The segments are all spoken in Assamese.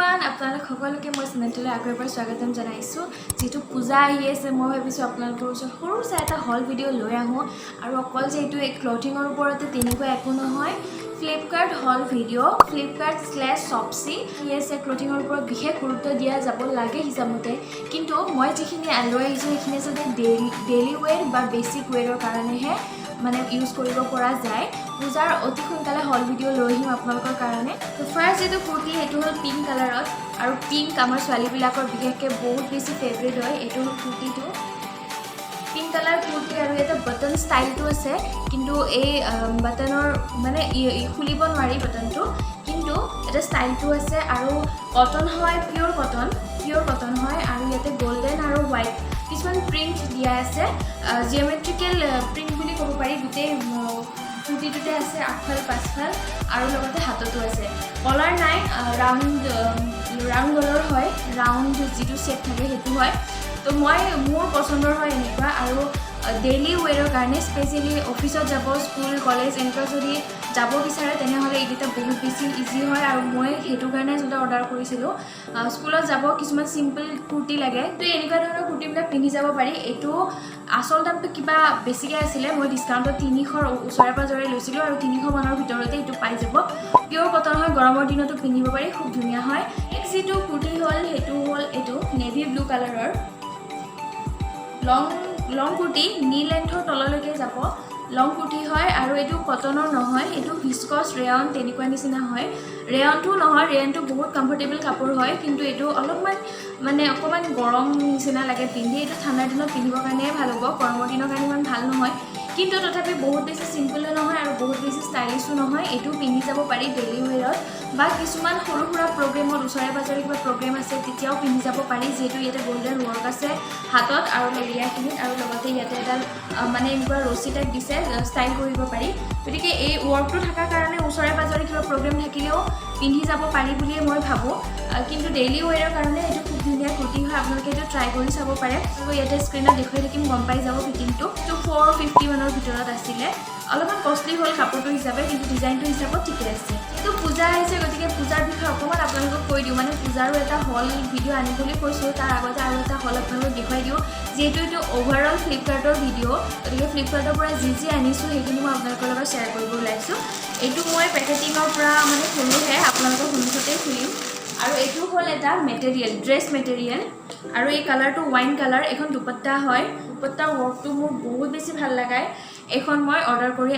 এভৰিৱান আপোনালোক সকলোকে মই চেনেলটোলৈ আকৌ এবাৰ স্বাগতম জনাইছোঁ। যেহেতু পূজা আহি আছে মই ভাবিছোঁ আপোনালোকৰ ওচৰত সৰু চাই এটা হল ভিডিঅ' লৈ আহোঁ আৰু অকল যিহেতু এই ক্লথিঙৰ ওপৰতে তেনেকুৱা একো নহয়, ফ্লিপকাৰ্ট হল ভিডিঅ' ফ্লিপকাৰ্ট/শ্বপচি আছে ক্লথিঙৰ ওপৰত বিশেষ গুৰুত্ব দিয়া যাব লাগে হিচাপমতে, কিন্তু মই যিখিনি লৈ আহিছোঁ সেইখিনি আচলতে ডেইলি ৱেৰ বা বেচিক ৱেৰৰ কাৰণেহে মানে ইউজ কৰিব পৰা যায়। পূজাৰ অতি সোনকালে হল ভিডিঅ' লৈ আহিম আপোনালোকৰ কাৰণে। তো ফাৰ্ষ্ট যিটো কুৰ্তি সেইটো হ'ল পিংক কালাৰত, আৰু পিংক আমাৰ ছোৱালীবিলাকৰ বিশেষকৈ বহুত বেছি ফেভৰেট হয়। এইটো হ'ল কুৰ্তিটো, পিংক কালাৰ কুৰ্তি আৰু এটা বাটন ষ্টাইলটো আছে, কিন্তু এই বাটনৰ মানে খুলিব নোৱাৰি বাটনটো, কিন্তু এটা ষ্টাইলটো আছে আৰু কটন হয়, পিয়'ৰ কটন হয়, আৰু ইয়াতে গল্ডেন আৰু হোৱাইট কিছুমান প্ৰিণ্ট দিয়া আছে, জিঅ'মেট্ৰিকেল প্ৰিণ্ট বুলি ক'ব পাৰি। গোটেই কুৰ্তিটোতে আছে আগফাল পাছফাল আৰু লগতে হাততো আছে। কলাৰ নাই, ৰাউণ্ড গলৰ হয়, ৰাউণ্ড যিটো শ্বেপ থাকে সেইটো হয়। তো মোৰ পচন্দৰ হয় এনেকুৱা, আৰু ডেইলি ৱেৰৰ কাৰণে স্পেচিয়েলি অফিচত যাব, স্কুল কলেজ এনেকুৱা যদি যাব বিচাৰে তেনেহ'লে এইকেইটা বহুত বেছি ইজি হয়, আৰু মই সেইটো কাৰণে আচলতে অৰ্ডাৰ কৰিছিলোঁ। স্কুলত যাব কিছুমান চিম্পল কুৰ্তি লাগে, তো এনেকুৱা ধৰণৰ কুৰ্তিবিলাক পিন্ধি যাব পাৰি। এইটো আচল দামটো কিবা বেছিকৈ আছিলে, মই ডিছকাউণ্টত 300ৰ ওচৰে পাঁজৰে লৈছিলোঁ, আৰু 300 মানৰ ভিতৰতে এইটো পাই যাব। পিয়'ৰ কটন হয়, গৰমৰ দিনতো পিন্ধিব পাৰি, খুব ধুনীয়া হয়। নেক্সট যিটো কুৰ্তি হ'ল সেইটো হ'ল এইটো নেভি ব্লু কালাৰৰ লং কুৰ্তি, নি লেন্থৰ তললৈকে যাব, লং কুৰ্তি হয়, আৰু এইটো কটনৰ নহয়, এইটো ভিস্কছ ৰেয়ন তেনেকুৱা নিচিনা হয়। ৰেয়নটো নহয়, ৰেয়নটো বহুত কমফৰ্টেবল কাপোৰ হয়, কিন্তু এইটো অকণমান গৰম নিচিনা লাগে পিন্ধি। এইটো ঠাণ্ডাৰ দিনত পিন্ধিবৰ কাৰণে ভাল হ'ব, গৰমৰ দিনৰ কাৰণে ইমান ভাল নহয়, কিন্তু তথাপি বহুত বেছি চিম্পলো নহয় আৰু বহুত বেছি ষ্টাইলিছো নহয়। এইটো পিন্ধি যাব পাৰি ডেইলি ৱেৰত, বা কিছুমান সৰু সুৰা প্ৰগ্ৰেমত, ওচৰে পাঁজৰে কিবা প্ৰগ্ৰেম আছে তেতিয়াও পিন্ধি যাব পাৰি, যিহেতু ইয়াতে গল্ডেন ৱৰ্ক আছে হাতত আৰু এৰিয়াখিনিত, আৰু লগতে ইয়াতে এডাল এনেকুৱা ৰছী টাইপ দিছে, ষ্টাইল কৰিব পাৰি। গতিকে এই ৱৰ্কটো থকাৰ কাৰণে ওচৰে পাঁজৰে কিবা প্ৰগ্ৰেম থাকিলেও পিন্ধি যাব পাৰি বুলিয়ে মই ভাবোঁ, কিন্তু ডেইলি ৱেৰৰ কাৰণে এইটো খুব ধুনীয়া কুৰ্তি হয়। আপোনালোকে এইটো ট্ৰাই কৰি চাব পাৰে, আৰু ইয়াতে স্ক্ৰীণত দেখুৱাই থাকিম, গম পাই যাব ফিটিংটো। 450 মানৰ ভিতৰত আছিলে, অলপমান কষ্টলি হ'ল কাপোৰটো হিচাপে, কিন্তু ডিজাইনটো হিচাপত ঠিকে আছে। এইটো পূজা আহিছে, গতিকে পূজাৰ বিষয়ে অকণমান আপোনালোকক কৈ দিওঁ, পূজাৰো এটা হল ভিডিঅ' আনিম বুলি কৈছোঁ, তাৰ আগতে আৰু এটা হল আপোনালোকক দেখুৱাই দিওঁ। যিহেতু এইটো অভাৰঅল ফ্লিপকাৰ্টৰ ভিডিঅ', গতিকে ফ্লিপকাৰ্টৰ পৰা যি আনিছোঁ সেইখিনি মই আপোনালোকৰ লগত শ্বেয়াৰ কৰিব ওলাইছোঁ। এইটো মই পেকেটিঙৰ পৰা খুলোঁহে, আপোনালোকৰ সন্মুখতেই খুলিম। আৰু এইটো হ'ল এটা মেটেৰিয়েল, ড্ৰেছ মেটেৰিয়েল, আৰু এই কালাৰটো ৱাইন কালাৰ। এইখন দুপট্টা হয়, দুপট্টাৰ ৱৰ্কটো মোৰ বহুত বেছি ভাল লগায়। এইখন মই অৰ্ডাৰ কৰি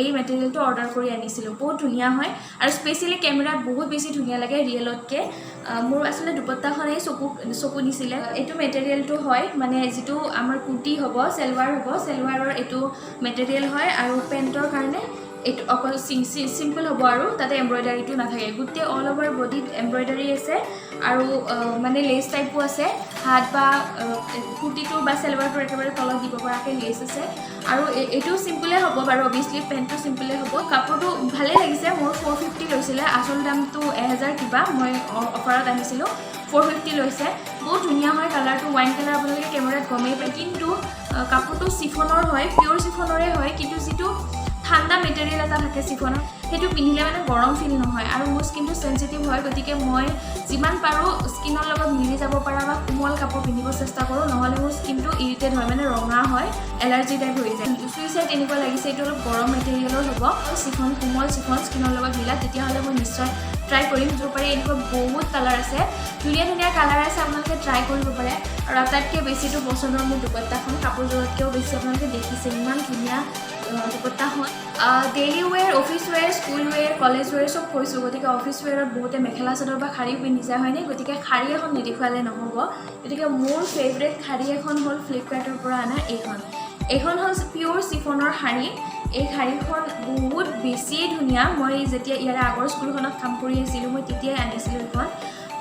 এই মেটেৰিয়েলটো অৰ্ডাৰ কৰি আনিছিলোঁ, বহুত ধুনীয়া হয়, আৰু স্পেচিয়েলি কেমেৰাত বহুত বেছি ধুনীয়া লাগে ৰিয়েলতকৈ। মোৰ আচলতে দুপট্টাখনেই চকু দিছিলে। এইটো মেটেৰিয়েলটো হয়, যিটো আমাৰ কুৰ্তি হ'ব, চেলৱাৰৰ এইটো মেটেৰিয়েল হয়, আৰু পেণ্টৰ কাৰণে এইটো অকল চিম্পল হ'ব, আৰু তাতে এম্ব্ৰইডাৰীটো নাথাকে। গোটেই অল অভাৰ বডিত এম্ব্ৰইডাৰী আছে, আৰু লেচ টাইপো আছে, হাত বা কুৰ্তিটো বা চেলৱাৰটোৰ একেবাৰে তলত দিব পৰাকৈ লেচ আছে। আৰু এইটো চিম্পলে হ'ব বাৰু, অভিয়াছলি পেণ্টটো চিম্পলে হ'ব। কাপোৰটো ভালেই লাগিছে, মোৰ 450 লৈছিলে, আচল দামটো 1000 কিবা, মই অফাৰত আনিছিলোঁ, 450 লৈছে। বহুত ধুনীয়া হয়, কালাৰটো ৱাইন কালাৰ, আপোনালোকে কেমেৰাত গমেই পায়। কিন্তু কাপোৰটো চিফনৰ হয়, পিয়'ৰ চিফনৰে হয়, কিন্তু যিটো ঠাণ্ডা মেটেৰিয়েল এটা থাকে চিফনৰ, সেইটো পিন্ধিলে গৰম ফিল নহয়, আৰু মোৰ স্কিনটো চেঞ্চিটিভ হয়, গতিকে মই যিমান পাৰোঁ স্কিনৰ লগত মিলি যাব পৰা বা কোমল কাপোৰ পিন্ধিব চেষ্টা কৰোঁ, নহ'লে মোৰ স্কিনটো ইৰিটেড হয়, ৰঙা হয়, এলাৰ্জি টাইপ হৈ যায়। চুই চাই তেনেকুৱা লাগিছে, এইটো অলপ গৰম মেটেৰিয়েলৰ হ'ব, কোমল চিফন স্কিনৰ লগত মিলা, তেতিয়াহ'লে মই নিশ্চয় ট্ৰাই কৰিম। য'ৰ পাৰি এনেকুৱা বহুত কালাৰ আছে, ধুনীয়া কালাৰ আছে, আপোনালোকে ট্ৰাই কৰিব পাৰে। আৰু আটাইতকৈ বেছিটো পচন্দৰ মোৰ দুপট্টাখন, কাপোৰযোৰতকৈও বেছি আপোনালোকে দেখিছে ইমান ধুনীয়া দুপট্টাখন। ডেইলি ৱেৰ, অফিচ ৱেৰ, স্কুল ৱেৰ, কলেজ ৱেৰ চব কৈছোঁ, গতিকে অফিচ ৱেৰত বহুতে মেখেলা চাদৰ বা শাৰীও পিন্ধি যায় হয়নে, গতিকে শাৰী এখন নেদেখুৱালে নহ'ব। গতিকে মোৰ ফেভৰেট শাৰী এখন হ'ল ফ্লিপকাৰ্টৰ পৰা অনা এইখন হ'ল পিয়'ৰ চিফনৰ শাৰী। এই শাৰীখন বহুত বেছিয়ে ধুনীয়া, মই যেতিয়া ইয়াৰে আগৰ স্কুলখনত কাম কৰি আছিলোঁ মই তেতিয়াই আনিছিলোঁ। এইখন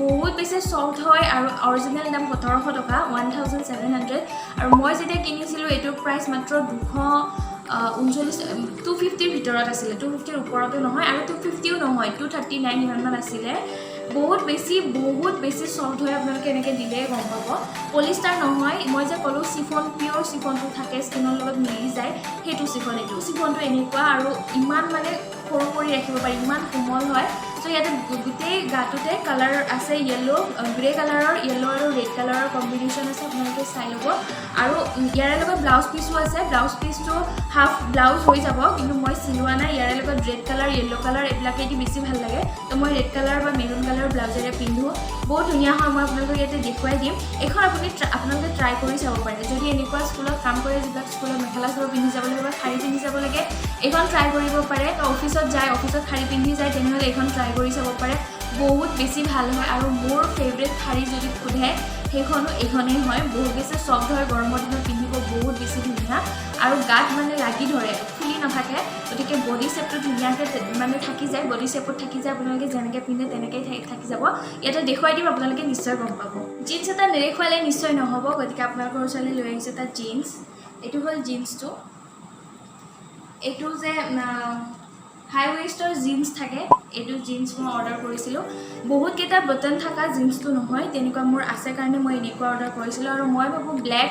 বহুত বেছি চফ্ট হয়, আৰু অৰিজিনেল দাম 1700 টকা, 1700, আৰু মই যেতিয়া কিনিছিলোঁ এইটোৰ প্ৰাইচ মাত্ৰ 250ৰ ভিতৰত আছিলে, 250ৰ ওপৰতো নহয়, আৰু 250ও নহয়, 239 ইমানমান আছিলে। বহুত বেছি চফ্ট হয়, আপোনালোকে এনেকৈ দিলেই গম পাব। পলিষ্টাৰ নহয়, মই যে ক'লোঁ চিফন, পিয়'ৰ চিফনটো থাকে, স্কিনৰ লগত মিলি যায়, সেইটো চিফন। এইটো চিফনটো এনেকুৱা, আৰু ইমান সৰু কৰি ৰাখিব পাৰি, ইমান কোমল হয়, সো ইয়াতে গোটেই গাটোতে কালাৰ আছে য়েল্লো গ্ৰে কালাৰৰ য়েল্লো আৰু ৰেড কালাৰৰ কম্বিনেশ্যন আছে আপোনালোকে চাই ল'ব আৰু ইয়াৰে লগত ব্লাউজ পিছো আছে ব্লাউজ পিচটো হাফ ব্লাউজ হৈ যাব কিন্তু মই চিলোৱা নাই ইয়াৰে লগত ৰেড কালাৰ য়েল্লো কালাৰ এইবিলাকেদি বেছি ভাল লাগে তো মই ৰেড কালাৰ বা মেৰুন কালাৰ ব্লাউজেৰে পিন্ধোঁ বহুত ধুনীয়া হয় মই আপোনালোকক ইয়াতে দেখুৱাই দিম এইখন আপোনালোকে ট্ৰাই কৰি চাব পাৰে যদি এনেকুৱা স্কুলত কাম কৰে যিবিলাক স্কুলত মেখেলা চাদৰ পিন্ধি যাব লাগে বা শাৰী পিন্ধি যাব লাগে এইখন ট্ৰাই কৰিব পাৰে অফিচত যায় অফিচত শাৰী পিন্ধি যায় তেনেহ'লে এইখন ট্ৰাই কৰি চাব পাৰে বহুত বেছি ভাল হয় আৰু মোৰ ফেভৰেট শাৰী যদি সোধে সেইখনো এইখনেই হয় বহুত বেছি ছফ্ট হয় গৰমৰ দিনত পিন্ধিব বহুত বেছি ধুনীয়া আৰু গাত মানে লাগি ধৰে ফুলি নাথাকে গতিকে বডি শ্বেপটো ধুনীয়াকৈ মানে থাকি যায় বডি শ্বেপত থাকি যায় আপোনালোকে যেনেকৈ পিন্ধে তেনেকৈ থাকি যাব ইয়াতে দেখুৱাই দিম আপোনালোকে নিশ্চয় গম পাব জিন্স এটা নেদেখুৱালে নিশ্চয় নহ'ব গতিকে আপোনালোকৰ ওচৰলৈ লৈ আহিছোঁ এটা জিন্স এইটো হ'ল জিন্সটো এইটো যে হাই ৱেষ্টৰ জিন্স থাকে এইটো জিন্স মই অৰ্ডাৰ কৰিছিলোঁ বহুতকেইটা বটন থকা জিন্সটো নহয় তেনেকুৱা মোৰ আছে কাৰণে মই এনেকুৱা অৰ্ডাৰ কৰিছিলোঁ আৰু মই ভাবোঁ ব্লেক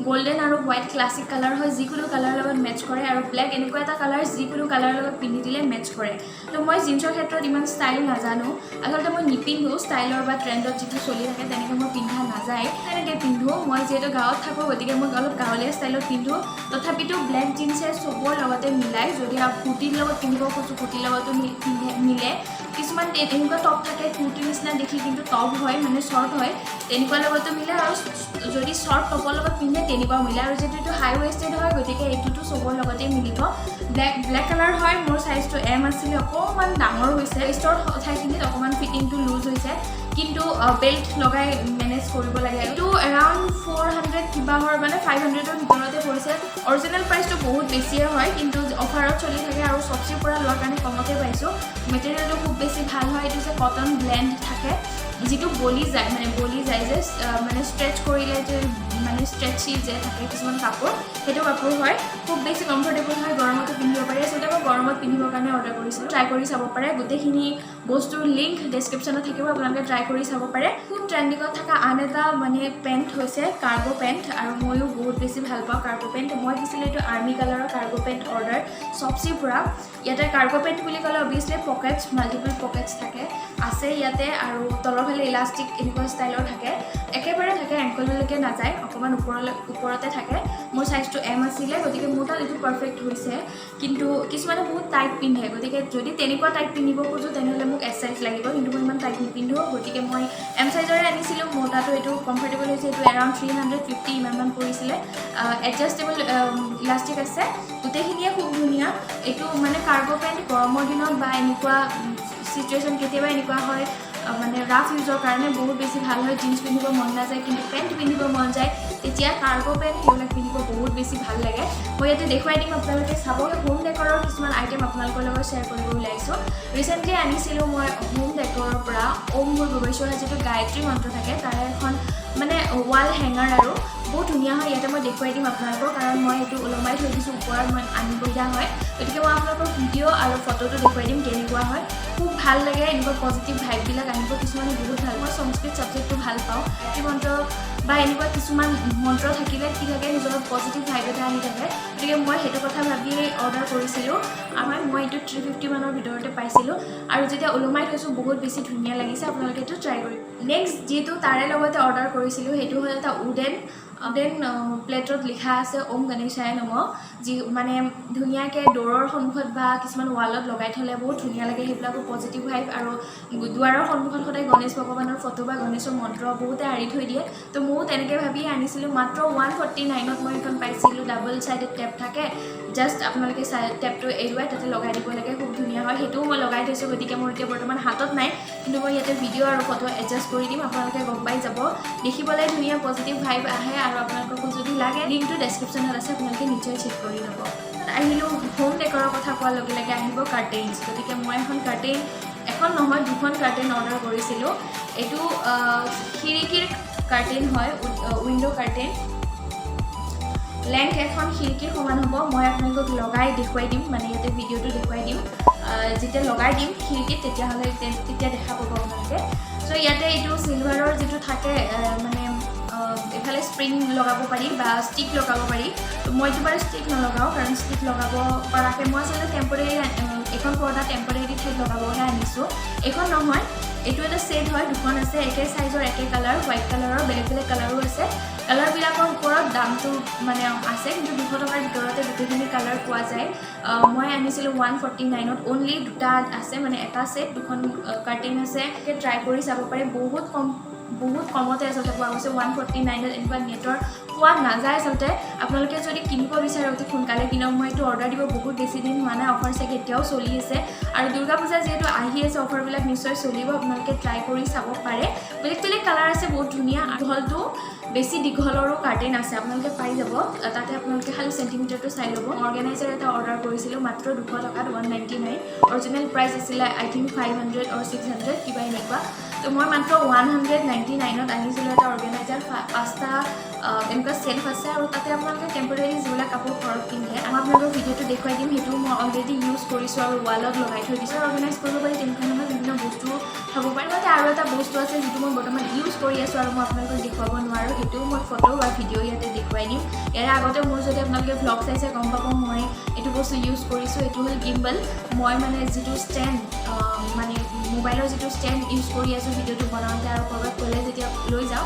গল্ডেন আৰু হোৱাইট ক্লাছিক কালাৰ হয় যিকোনো কালাৰৰ লগত মেটচ কৰে আৰু ব্লেক এনেকুৱা এটা কালাৰ যিকোনো কালাৰৰ লগত পিন্ধি দিলে মেটচ কৰে তো মই জিন্সৰ ক্ষেত্ৰত ইমান ষ্টাইল নাজানো আচলতে মই নিপিন্ধোঁ ষ্টাইলৰ বা ট্ৰেণ্ডত যিটো চলি থাকে তেনেকৈ মই পিন্ধা নাযায় তেনেকৈ পিন্ধোঁ মই যিহেতু গাঁৱত থাকোঁ গতিকে মই অলপ গাঁৱলীয়া ষ্টাইলত পিন্ধোঁ তথাপিতো ব্লেক জিন্সে চবৰ লগতে মিলাই যদি কুৰ্তিৰ লগত পিন্ধিব খোজোঁ কুৰ্তিৰ লগতো মিলে কিছুমান এনেকুৱা টপ থাকে কুৰ্তিৰ নিচিনা দেখি কিন্তু টপ হয় মানে শ্বৰ্ট হয় তেনেকুৱা লগতো মিলে আৰু যদি শ্বৰ্ট টপৰ লগত পিন্ধে তেনেকুৱাও মিলে আৰু যিহেতু এইটো হাই ৱেষ্টেড হয় গতিকে এইটোতো চবৰ লগতে মিলিব ব্লেক কালাৰ হয় মোৰ চাইজটো এম আছিলে অকণমান ডাঙৰ হৈছে ৱেষ্টৰ ঠাইখিনিত অকণমান ফিটিংটো লুজ হৈছে কিন্তু বেল্ট লগাই মেনেজ কৰিব লাগে এইটো এৰাউণ্ড 400 কিবাহৰ মানে 500ৰ ভিতৰতে পৰিছে অৰিজিনেল প্ৰাইচটো বহুত বেছিয়ে হয় কিন্তু অফাৰত চলি থাকে আৰু চবচিৰ পৰা লোৱাৰ কাৰণে কমতে পাইছোঁ মেটেৰিয়েলটো খুব বেছি ভাল হয় এইটো যে কটন ব্লেণ্ড থাকে যিটো বলি যায় যে মানে ষ্ট্ৰেচ কৰিলে যে মানে ষ্ট্ৰেচি যে থাকে কিছুমান কাপোৰ সেইটো কাপোৰ হয় খুব বেছি কমফৰ্টেবল হয় গৰমতো পিন্ধিব পাৰি আচলতে মই গৰমত পিন্ধিবৰ কাৰণে অৰ্ডাৰ কৰিছিলোঁ ট্ৰাই কৰি চাব পাৰে গোটেইখিনি বস্তুৰ লিংক ডেছক্ৰিপশ্যনত থাকিব আপোনালোকে ট্ৰাই কৰি চাব পাৰে খুব ট্ৰেণ্ডিঙত থকা আন এটা মানে পেণ্ট হৈছে কাৰ্গো পেণ্ট আৰু ময়ো বহুত বেছি ভাল পাওঁ কাৰ্গো পেণ্ট মই দিছিলোঁ এইটো আৰ্মি কালাৰৰ কাৰ্গো পেণ্ট অৰ্ডাৰ চবচিৰ পৰা ইয়াতে কাৰ্গো পেণ্ট বুলি ক'লে অভিয়াছলি পকেটছ মাল্টিপল পকেটছ থাকে আছে ইয়াতে আৰু তলৰ ফালে ইলাষ্টিক এনেকুৱা ষ্টাইলৰ থাকে একেবাৰে থাকে এংকললৈকে নাযায় অকণমান ওপৰতে থাকে মোৰ চাইজটো এম আছিলে গতিকে মোৰ তাত এইটো পাৰফেক্ট হৈছে কিন্তু কিছুমানে বহুত টাইট পিন্ধে গতিকে যদি তেনেকুৱা টাইট পিন্ধিব খোজোঁ তেনেহ'লে মোক এছ চাইজ লাগিব কিন্তু মই ইমান টাইট নিপিন্ধোঁ গতিকে মই এম চাইজৰে আনিছিলোঁ মোৰ তাতো এইটো কমফৰ্টেবল হৈছে এইটো এৰাউণ্ড 350 ইমানমান পৰিছিলে এডজাষ্টেবল ইলাষ্টিক আছে গোটেইখিনিয়ে খুব ধুনীয়া এইটো মানে কাৰ্গো পেণ্ট গৰমৰ দিনত বা এনেকুৱা চিটুৱেশ্যন কেতিয়াবা এনেকুৱা হয় মানে ৰাফ ইউজৰ কাৰণে বহুত বেছি ভাল হয় জিন্স পিন্ধিব মন নাযায় কিন্তু পেণ্ট পিন্ধিব মন যায় তেতিয়া কাৰ্গো পেণ্ট সেইবিলাক পিন্ধিব বহুত বেছি ভাল লাগে মই ইয়াতে দেখুৱাই দিম আপোনালোকে চাব হোম ডেকৰৰ কিছুমান আইটেম আপোনালোকৰ লগত শ্বেয়াৰ কৰিব ওলাইছোঁ ৰিচেণ্টলি আনিছিলোঁ মই হোম ডেকৰৰ পৰা ওম মোৰ ভৱেশ্বৰ যিটো গায়ত্ৰী মন্ত্ৰ থাকে তাৰে এখন মানে ৱাল হেঙাৰ আৰু বহুত ধুনীয়া হয় ইয়াতে মই দেখুৱাই দিম আপোনালোকক কাৰণ মই এইটো ওলমাই থৈ দিছোঁ ওপৰত মই আনিবলগীয়া হয় গতিকে মই আপোনালোকৰ ভিডিঅ' আৰু ফটোটো দেখুৱাই দিম কেনেকুৱা হয় খুব ভাল লাগে এনেকুৱা পজিটিভ ভাইববিলাক আনিব কিছুমানে বহুত ভাল মই সংস্কৃত ছাবজেক্টটো ভাল পাওঁ গায়ত্ৰী মন্ত্ৰ বা এনেকুৱা কিছুমান মন্ত্ৰ থাকিলে কি থাকে নিজৰ পজিটিভ ভাইব এটা আনি থাকে গতিকে মই সেইটো কথা ভাবিয়েই অৰ্ডাৰ কৰিছিলোঁ আৰু মই এইটো 350 মানৰ ভিতৰতে পাইছিলোঁ আৰু যেতিয়া ওলমাই থৈছোঁ বহুত বেছি ধুনীয়া লাগিছে আপোনালোকে এইটো ট্ৰাই কৰিব নেক্সট যিটো তাৰে লগতে অৰ্ডাৰ কৰিছিলোঁ সেইটো হ'ল এটা উডেন প্লেটত লিখা আছে ওম গণেশায় নমঃ যি মানে ধুনীয়াকৈ ডোৰৰ সন্মুখত বা কিছুমান ৱালত লগাই থ'লে বহুত ধুনীয়া লাগে সেইবিলাকো পজিটিভ ভাইব আৰু দুৱাৰৰ সন্মুখত সদায় গণেশ ভগৱানৰ ফটো বা গণেশৰ মন্ত্ৰ বহুতে আঁৰি থৈ দিয়ে তো ময়ো তেনেকৈ ভাবিয়ে আনিছিলোঁ মাত্ৰ 149ত মই এইখন পাইছিলোঁ ডাবল ছাইডেড টেপ থাকে জাষ্ট আপোনালোকে টেপটো এৰুৱাই তাতে লগাই দিব লাগে খুব ধুনীয়া হয় সেইটোও মই লগাই থৈছোঁ গতিকে মোৰ এতিয়া বৰ্তমান হাতত নাই কিন্তু মই ইয়াতে ভিডিঅ' আৰু ফটো এডজাষ্ট কৰি দিম আপোনালোকে গম পাই যাব দেখিবলৈ ধুনীয়া পজিটিভ ভাইব আহে আৰু আপোনালোককো যদি লাগে লিংকটো ডেছক্ৰিপশ্যনত আছে আপোনালোকে নিশ্চয় চেক কৰি ল'ব আহিলোঁ হোম ডেকৰৰ কথা কোৱাৰ লগে লগে আহিব কাৰ্টেইনছ গতিকে মই এখন নহয় দুখন কাৰ্টেইন অৰ্ডাৰ কৰিছিলোঁ এইটো খিৰিকীৰ কাৰ্টেইন হয় উইণ্ড' কাৰ্টেইন লেংথ এখন খিৰিকীৰ সমান হ'ব মই আপোনালোকক লগাই দেখুৱাই দিম মানে ইয়াতে ভিডিঅ'টো দেখুৱাই দিম যেতিয়া লগাই দিম খিৰিকীত তেতিয়াহ'লে তেতিয়া দেখা পাব আপোনালোকে চ' ইয়াতে এইটো চিলভাৰৰ যিটো থাকে মানে এফালে স্প্ৰিং লগাব পাৰি বা ষ্টিক লগাব পাৰি মইতো বাৰু ষ্টিক নলগাওঁ কাৰণ ষ্টিক লগাব পৰাকৈ মই আচলতে টেম্পৰেৰী এখন পৰ্দা টেম্পৰেৰী ঠাইত লগাবহে আনিছোঁ এইখন নহয় এইটো এটা সেট হয় দুখন আছে একে সাইজৰ একে কালাৰ হোৱাইট কালাৰৰ বেলেগ বেলেগ কালাৰো আছে কালাৰবিলাকৰ ওপৰত দামটো মানে আছে কিন্তু 200 টকাৰ ভিতৰতে গোটেইখিনি কালাৰ পোৱা যায় মই আনিছিলোঁ 149ত অনলি দুটা আছে মানে এটা সেট দুখন কাৰ্টেন আছে ট্ৰাই কৰি চাব পাৰে বহুত কমতে আচলতে পোৱা গৈছে 149ত এনেকুৱা নেটৰ পোৱা নাযায় আচলতে আপোনালোকে যদি কিনিব বিচাৰে অতি সোনকালে কিনক মই এইটো অৰ্ডাৰ দিব বহুত বেছি দিন হোৱা নাই অফাৰ চাগে এতিয়াও চলি আছে আৰু দুৰ্গা পূজা যিহেতু আহি আছে অফাৰবিলাক নিশ্চয় চলিব আপোনালোকে ট্ৰাই কৰি চাব পাৰে বেলেগ বেলেগ কালাৰ আছে বহুত ধুনীয়া দীঘলটো বেছি দীঘলৰো কাৰ্টেন আছে আপোনালোকে পাই যাব তাতে আপোনালোকে খালি চেণ্টিমিটাৰটো চাই ল'ব অৰ্গেনাইজাৰ এটা অৰ্ডাৰ কৰিছিলোঁ মাত্ৰ 200 টকাত 199 অৰিজিনেল প্ৰাইচ আছিলে আই থিংক 500 অৰ 600 কিবা এনেকুৱা তো মই মাত্ৰ 199ত আনিছিলোঁ এটা অৰ্গেনাইজাৰ 5টা এনেকুৱা সেলফ আছে আৰু তাতে আপোনালোকে টেম্পৰেৰী যিবিলাক কাপোৰ ঘৰত পিন্ধে মই আপোনালোকৰ ভিডিঅ'টো দেখুৱাই দিম সেইটো মই অলৰেডি ইউজ কৰিছোঁ আৰু ৱালত লগাই থৈ দিছোঁ অৰ্গেনাইজ কৰিব পাৰি তেনেকুৱা ধৰণৰ বিভিন্ন বস্তু থ'ব পাৰি তাতে আৰু এটা বস্তু আছে যিটো মই বৰ্তমান ইউজ কৰি আছোঁ আৰু মই আপোনালোকক দেখুৱাব নোৱাৰোঁ সেইটোও মই ফটো বা ভিডিঅ' ইয়াতে দেখুৱাই দিম ইয়াৰ আগতে মোৰ যদি আপোনালোকে ভ্লগ চাইছে গম পাব মই এইটো বস্তু ইউজ কৰিছোঁ এইটো হ'ল গিম্বল মই মানে যিটো ষ্টেণ্ড মানে মোবাইলৰ যিটো ষ্টেণ্ড ইউজ কৰি আছোঁ ভিডিঅ'টো বনাওঁতে আৰু ক'ৰবাত গ'লে যেতিয়া লৈ যাওঁ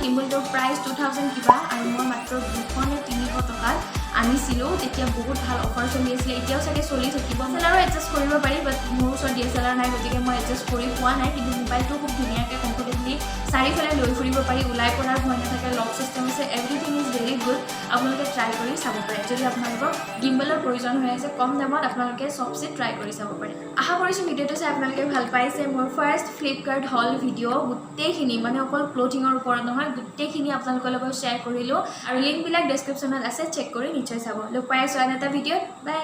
গিম্বলটোৰ প্ৰাইচ 2000 কিবা আৰু মই মাত্ৰ 200 নে 300 টকাত আনিছিলোঁ তেতিয়া বহুত ভাল অফাৰ চলি আছিলে এতিয়াও চাগে চলি থাকিব আৰু এডজাষ্ট কৰিব পাৰি বাট মোৰ ওচৰত DSLR নাই গতিকে মই এডজাষ্ট কৰি পোৱা নাই কিন্তু মোবাইলটো খুব ধুনীয়াকৈ কমফৰ্টেবলি চাৰিওফালে লৈ ফুৰিব পাৰি ওলাই পৰাৰ ভয় নাথাকে লক চিষ্টেম আছে এভৰিথিং ইজ ভেৰি গুড আপোনালোকে ট্ৰাই কৰি চাব পাৰে যদি আপোনালোকৰ গিম্বলৰ প্ৰয়োজন হৈ আছে কম দামত আপোনালোকে চবচে ট্ৰাই কৰি চাব পাৰে আশা কৰিছোঁ ভিডিঅ'টো চাই আপোনালোকে ভাল পাইছে মোৰ ফাৰ্ষ্ট ফ্লিপকাৰ্ট হল ভিডিঅ' গোটেইখিনি মানে অকল ক্লথিঙৰ ওপৰত নহয় গোটেইখিনি আপোনালোকৰ লগত শ্বেয়াৰ কৰিলোঁ আৰু লিংকবিলাক ডেছক্ৰিপশ্যনত আছে চেক কৰি নিশ্চয় চাব লগ পাই আছোঁ আন এটা ভিডিঅ'ত বাই